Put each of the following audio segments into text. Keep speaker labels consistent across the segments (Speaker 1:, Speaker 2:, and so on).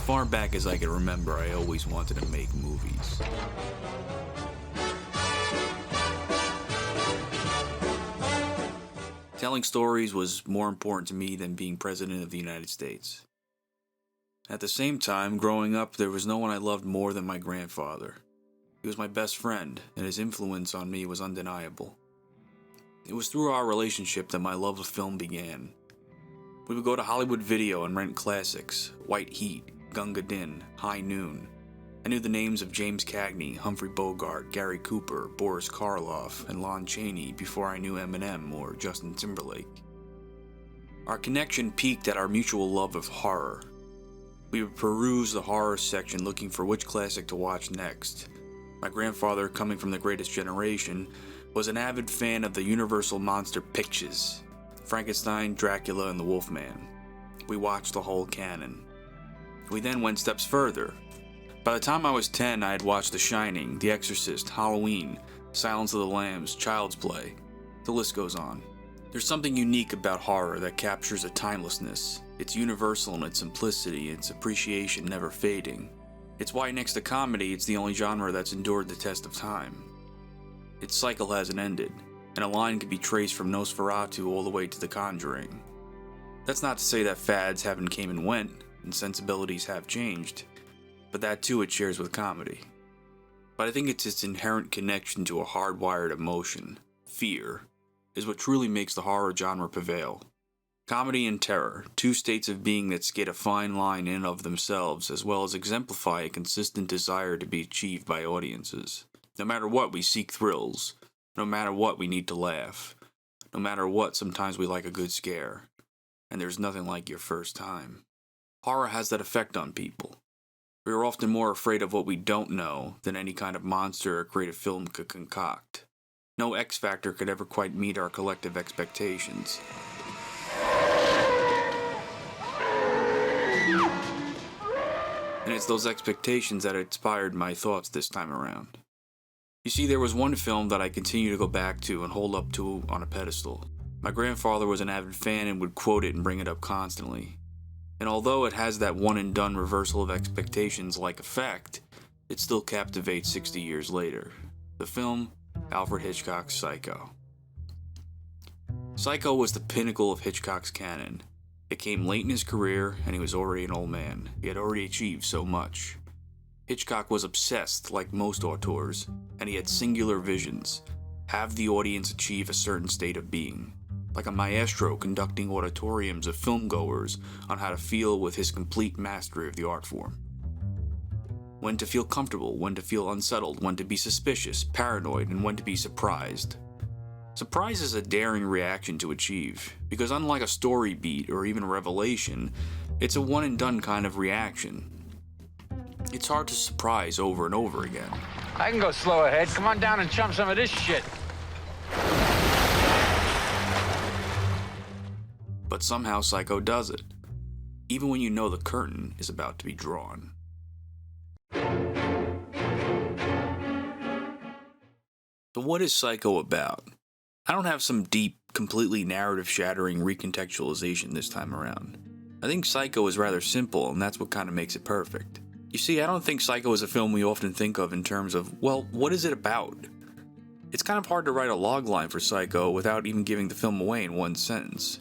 Speaker 1: far back as I can remember, I always wanted to make movies. Telling stories was more important to me than being President of the United States. At the same time, growing up, there was no one I loved more than my grandfather. He was my best friend, and his influence on me was undeniable. It was through our relationship that my love of film began. We would go to Hollywood Video and rent classics: White Heat, Gunga Din, High Noon. I knew the names of James Cagney, Humphrey Bogart, Gary Cooper, Boris Karloff, and Lon Chaney before I knew Eminem or Justin Timberlake. Our connection peaked at our mutual love of horror. We would peruse the horror section looking for which classic to watch next. My grandfather, coming from the greatest generation, was an avid fan of the Universal Monster Pictures: Frankenstein, Dracula, and the Wolfman. We watched the whole canon. We then went steps further. By the time I was 10, I had watched The Shining, The Exorcist, Halloween, Silence of the Lambs, Child's Play. The list goes on. There's something unique about horror that captures a timelessness. It's universal in its simplicity, its appreciation never fading. It's why next to comedy, it's the only genre that's endured the test of time. Its cycle hasn't ended, and a line can be traced from Nosferatu all the way to The Conjuring. That's not to say that fads haven't came and went, and sensibilities have changed, but that too it shares with comedy. But I think it's its inherent connection to a hardwired emotion, fear, is what truly makes the horror genre prevail. Comedy and terror, two states of being that skate a fine line in and of themselves, as well as exemplify a consistent desire to be achieved by audiences. No matter what, we seek thrills. No matter what, we need to laugh. No matter what, sometimes we like a good scare. And there's nothing like your first time. Horror has that effect on people. We are often more afraid of what we don't know than any kind of monster or creative film could concoct. No X Factor could ever quite meet our collective expectations. And it's those expectations that inspired my thoughts this time around. You see, there was one film that I continue to go back to and hold up to on a pedestal. My grandfather was an avid fan and would quote it and bring it up constantly. And although it has that one-and-done reversal of expectations-like effect, it still captivates 60 years later. The film, Alfred Hitchcock's Psycho. Psycho was the pinnacle of Hitchcock's canon. It came late in his career, and he was already an old man. He had already achieved so much. Hitchcock was obsessed, like most auteurs, and he had singular visions: have the audience achieve a certain state of being. Like a maestro conducting auditoriums of filmgoers on how to feel with his complete mastery of the art form. When to feel comfortable, when to feel unsettled, when to be suspicious, paranoid, and when to be surprised. Surprise is a daring reaction to achieve, because unlike a story beat or even a revelation, it's a one-and-done kind of reaction. It's hard to surprise over and over again.
Speaker 2: I can go slow ahead. Come on down and chump some of this shit.
Speaker 1: But somehow Psycho does it, even when you know the curtain is about to be drawn. So what is Psycho about? I don't have some deep, completely narrative-shattering recontextualization this time around. I think Psycho is rather simple, and that's what kind of makes it perfect. You see, I don't think Psycho is a film we often think of in terms of, well, what is it about? It's kind of hard to write a logline for Psycho without even giving the film away in one sentence.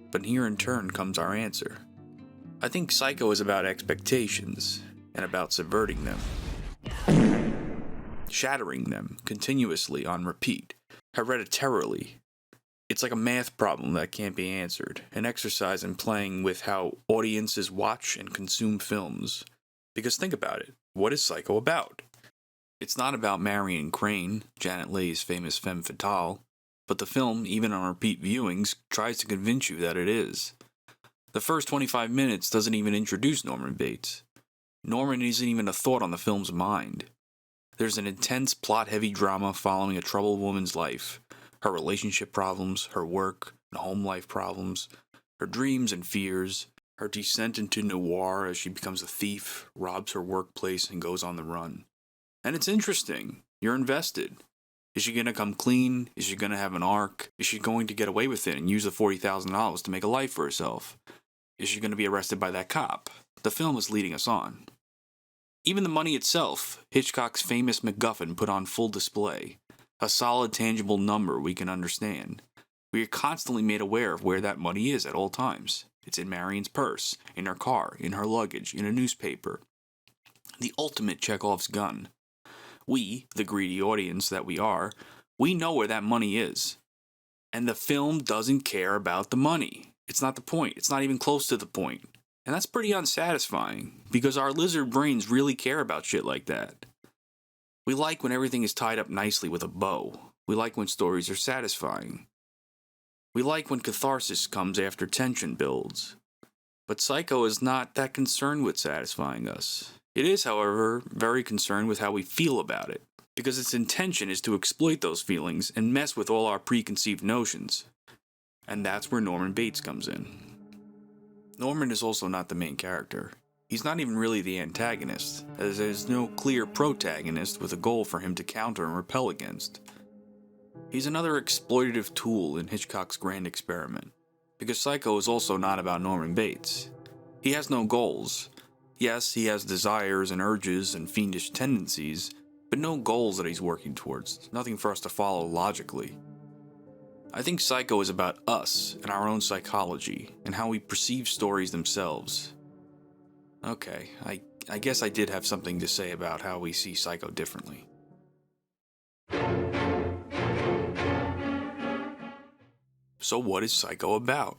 Speaker 1: But here in turn comes our answer. I think Psycho is about expectations, and about subverting them. Shattering them, continuously, on repeat, hereditarily. It's like a math problem that can't be answered, an exercise in playing with how audiences watch and consume films. Because think about it, what is Psycho about? It's not about Marion Crane, Janet Leigh's famous femme fatale, but the film, even on repeat viewings, tries to convince you that it is. The first 25 minutes doesn't even introduce Norman Bates. Norman isn't even a thought on the film's mind. There's an intense plot-heavy drama following a troubled woman's life, her relationship problems, her work and home life problems, her dreams and fears, her descent into noir as she becomes a thief, robs her workplace, and goes on the run. And it's interesting. You're invested. Is she going to come clean? Is she going to have an arc? Is she going to get away with it and use the $40,000 to make a life for herself? Is she going to be arrested by that cop? The film is leading us on. Even the money itself, Hitchcock's famous MacGuffin put on full display. A solid, tangible number we can understand. We are constantly made aware of where that money is at all times. It's in Marion's purse, in her car, in her luggage, in a newspaper. The ultimate Chekhov's gun. We, the greedy audience that we are, we know where that money is. And the film doesn't care about the money. It's not the point. It's not even close to the point. And that's pretty unsatisfying, because our lizard brains really care about shit like that. We like when everything is tied up nicely with a bow. We like when stories are satisfying. We like when catharsis comes after tension builds. But Psycho is not that concerned with satisfying us. It is, however, very concerned with how we feel about it, because its intention is to exploit those feelings and mess with all our preconceived notions. And that's where Norman Bates comes in. Norman is also not the main character. He's not even really the antagonist, as there's no clear protagonist with a goal for him to counter and repel against. He's another exploitative tool in Hitchcock's grand experiment, because Psycho is also not about Norman Bates. He has no goals. Yes, he has desires and urges and fiendish tendencies, but no goals that he's working towards, nothing for us to follow logically. I think Psycho is about us and our own psychology, and how we perceive stories themselves. Okay, I guess I did have something to say about how we see Psycho differently. So what is Psycho about?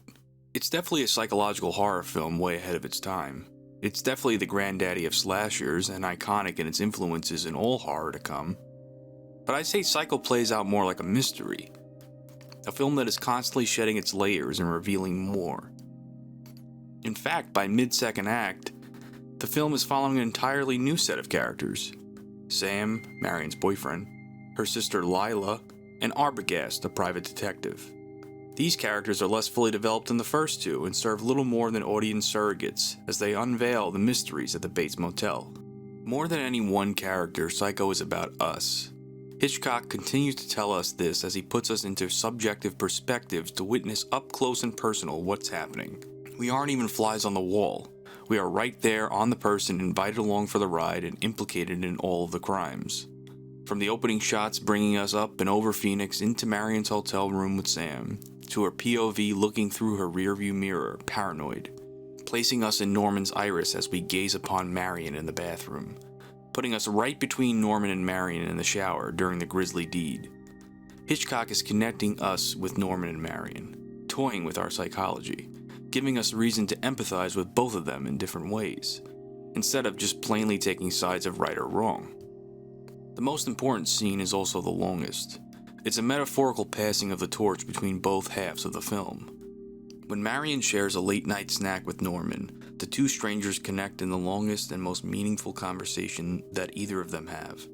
Speaker 1: It's definitely a psychological horror film way ahead of its time. It's definitely the granddaddy of slashers and iconic in its influences in all horror to come. But I'd say Psycho plays out more like a mystery. A film that is constantly shedding its layers and revealing more. In fact, by mid-second act, the film is following an entirely new set of characters. Sam, Marion's boyfriend, her sister Lila, and Arbogast, a private detective. These characters are less fully developed than the first two and serve little more than audience surrogates as they unveil the mysteries at the Bates Motel. More than any one character, Psycho is about us. Hitchcock continues to tell us this as he puts us into subjective perspectives to witness up close and personal what's happening. We aren't even flies on the wall. We are right there on the person invited along for the ride and implicated in all of the crimes. From the opening shots bringing us up and over Phoenix into Marion's hotel room with Sam, to her POV looking through her rearview mirror, paranoid, placing us in Norman's iris as we gaze upon Marion in the bathroom, putting us right between Norman and Marion in the shower during the grisly deed. Hitchcock is connecting us with Norman and Marion, toying with our psychology, giving us reason to empathize with both of them in different ways, instead of just plainly taking sides of right or wrong. The most important scene is also the longest. It's a metaphorical passing of the torch between both halves of the film. When Marion shares a late-night snack with Norman, the two strangers connect in the longest and most meaningful conversation that either of them have.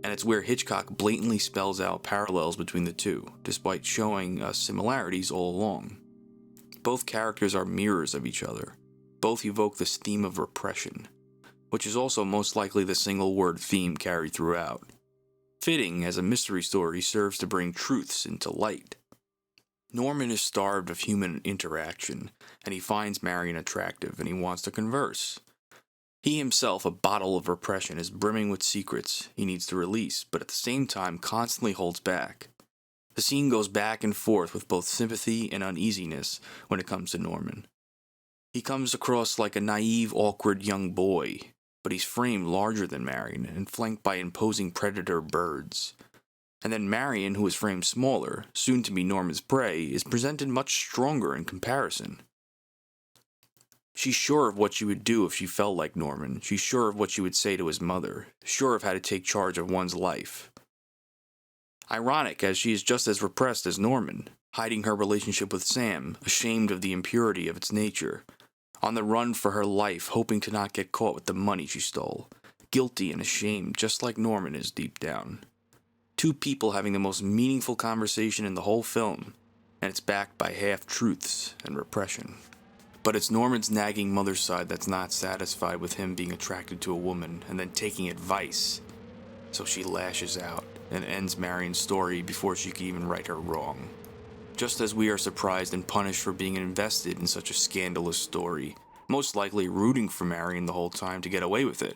Speaker 1: And it's where Hitchcock blatantly spells out parallels between the two, despite showing us similarities all along. Both characters are mirrors of each other. Both evoke this theme of repression, which is also most likely the single-word theme carried throughout. Fitting, as a mystery story serves to bring truths into light. Norman is starved of human interaction, and he finds Marion attractive, and he wants to converse. He himself, a bottle of repression, is brimming with secrets he needs to release, but at the same time constantly holds back. The scene goes back and forth with both sympathy and uneasiness when it comes to Norman. He comes across like a naive, awkward young boy, but he's framed larger than Marion and flanked by imposing predator birds. And then Marion, who is framed smaller, soon to be Norman's prey, is presented much stronger in comparison. She's sure of what she would do if she felt like Norman. She's sure of what she would say to his mother, sure of how to take charge of one's life. Ironic, as she is just as repressed as Norman, hiding her relationship with Sam, ashamed of the impurity of its nature, on the run for her life, hoping to not get caught with the money she stole, guilty and ashamed, just like Norman is deep down. Two people having the most meaningful conversation in the whole film, and it's backed by half-truths and repression. But it's Norman's nagging mother's side that's not satisfied with him being attracted to a woman and then taking advice, so she lashes out and ends Marion's story before she can even right her wrong. Just as we are surprised and punished for being invested in such a scandalous story, most likely rooting for Marion the whole time to get away with it,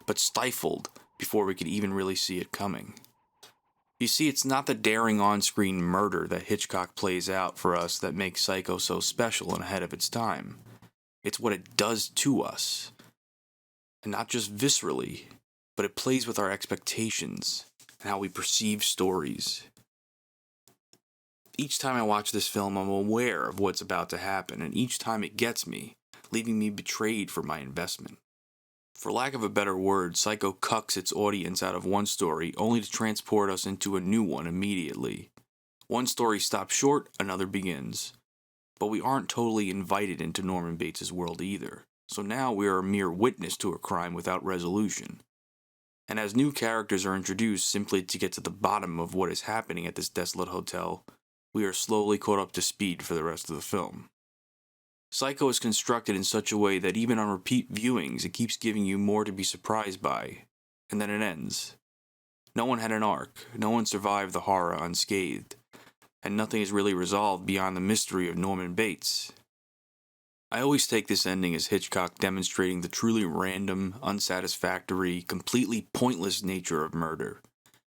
Speaker 1: but stifled before we could even really see it coming. You see, it's not the daring on-screen murder that Hitchcock plays out for us that makes Psycho so special and ahead of its time. It's what it does to us. And not just viscerally, but it plays with our expectations and how we perceive stories. Each time I watch this film, I'm aware of what's about to happen, and each time it gets me, leaving me betrayed for my investment. For lack of a better word, Psycho cucks its audience out of one story only to transport us into a new one immediately. One story stops short, another begins. But we aren't totally invited into Norman Bates' world either, so now we are a mere witness to a crime without resolution. And as new characters are introduced simply to get to the bottom of what is happening at this desolate hotel, we are slowly caught up to speed for the rest of the film. Psycho is constructed in such a way that even on repeat viewings, it keeps giving you more to be surprised by, and then it ends. No one had an arc, no one survived the horror unscathed, and nothing is really resolved beyond the mystery of Norman Bates. I always take this ending as Hitchcock demonstrating the truly random, unsatisfactory, completely pointless nature of murder.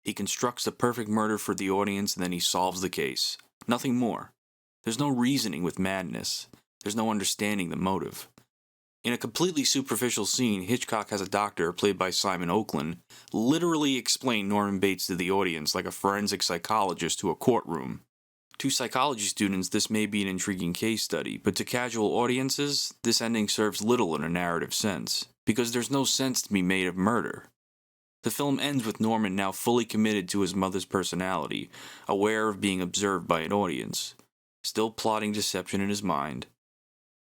Speaker 1: He constructs the perfect murder for the audience and then he solves the case. Nothing more. There's no reasoning with madness. There's no understanding the motive. In a completely superficial scene, Hitchcock has a doctor, played by Simon Oakland, literally explain Norman Bates to the audience like a forensic psychologist to a courtroom. To psychology students, this may be an intriguing case study, but to casual audiences, this ending serves little in a narrative sense, because there's no sense to be made of murder. The film ends with Norman now fully committed to his mother's personality, aware of being observed by an audience, still plotting deception in his mind,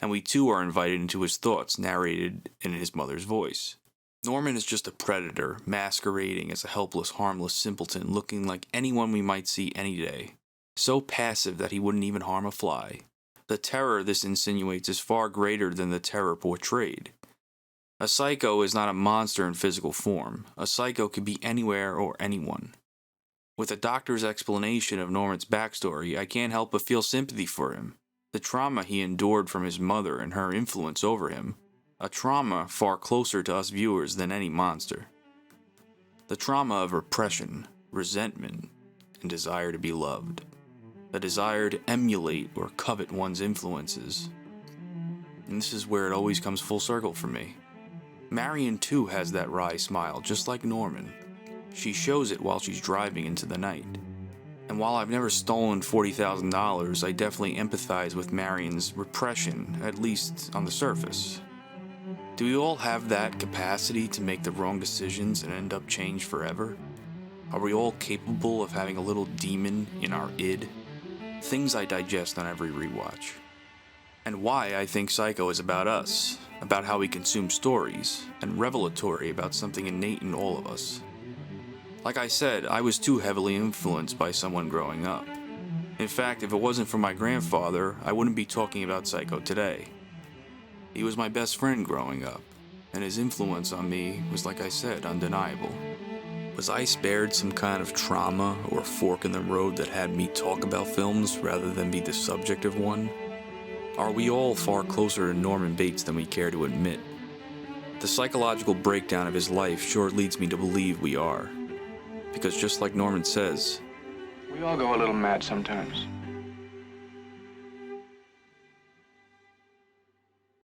Speaker 1: and we too are invited into his thoughts, narrated in his mother's voice. Norman is just a predator, masquerading as a helpless, harmless simpleton looking like anyone we might see any day. So passive that he wouldn't even harm a fly. The terror this insinuates is far greater than the terror portrayed. A psycho is not a monster in physical form. A psycho could be anywhere or anyone. With the doctor's explanation of Norman's backstory, I can't help but feel sympathy for him. The trauma he endured from his mother and her influence over him, a trauma far closer to us viewers than any monster. The trauma of repression, resentment, and desire to be loved. The desire to emulate or covet one's influences. And this is where it always comes full circle for me. Marion too has that wry smile, just like Norman. She shows it while she's driving into the night. And while I've never stolen $40,000, I definitely empathize with Marion's repression, at least on the surface. Do we all have that capacity to make the wrong decisions and end up changed forever? Are we all capable of having a little demon in our id? Things I digest on every rewatch. And why I think Psycho is about us, about how we consume stories, and revelatory about something innate in all of us. Like I said, I was too heavily influenced by someone growing up. In fact, if it wasn't for my grandfather, I wouldn't be talking about Psycho today. He was my best friend growing up, and his influence on me was, like I said, undeniable. Was I spared some kind of trauma or fork in the road that had me talk about films rather than be the subject of one? Are we all far closer to Norman Bates than we care to admit? The psychological breakdown of his life sure leads me to believe we are. Because just like Norman says,
Speaker 2: We all go a little mad sometimes.